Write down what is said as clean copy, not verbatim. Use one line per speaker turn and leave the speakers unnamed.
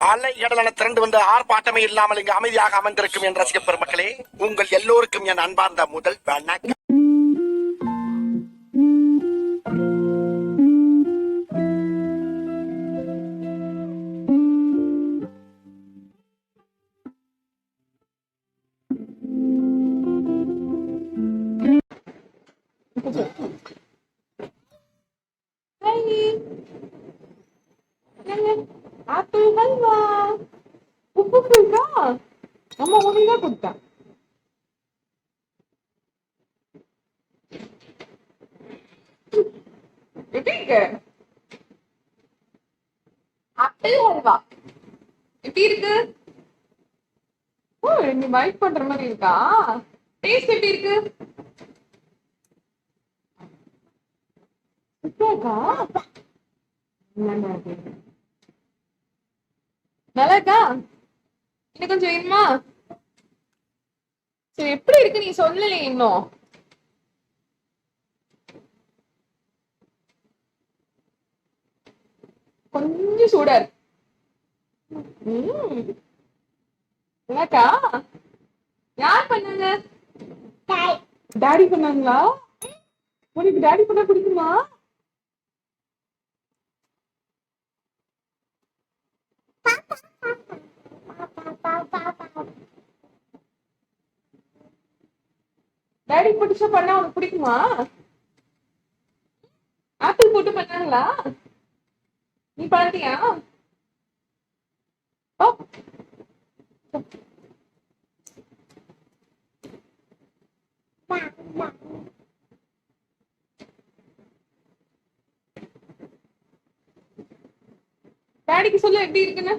அலை கடலான திரண்டு வந்து ஆர்ப்பாட்டமே இல்லாமல் இங்கு அமைதியாக அமர்ந்திருக்கும் என் ரசிக பெருமக்களே, உங்கள் எல்லோருக்கும் என் அன்பார்ந்த முதல் வணக்கம்.
ஆப்பிள் ஹல்வா உப்பு இருக்கா? அம்மா உனக்குதான் கொடுத்தா. எப்படி இருக்கு ஆப்பிள் ஹல்வா? எப்படி இருக்கு? ஓ, நீ பைக் பண்ற மாதிரி இருக்கா? டேஸ்ட் எப்படி இருக்கு? சூப்பரா இருக்கா? நல்லா இருக்கா? இன்னும் கொஞ்சம் வேணுமா? சரி, எப்படி இருக்கு நீ சொல்லலையே இன்னும். கொஞ்சம் சூடா இருக்கு. நல்லாக்கா? யார் பண்ணாங்க? டாடி பண்ணாங்களா? உனக்கு டாடி பண்ணா பிடிக்குமா? டாடி பிடிச்ச பண்ணா உனக்கு பிடிக்குமா? ஆப்பிள் போட்டு பண்ணாங்களா? நீ பாத்தியா? ஓ, டாடிக்கு சொல்லு எப்படி இருக்குன்னு.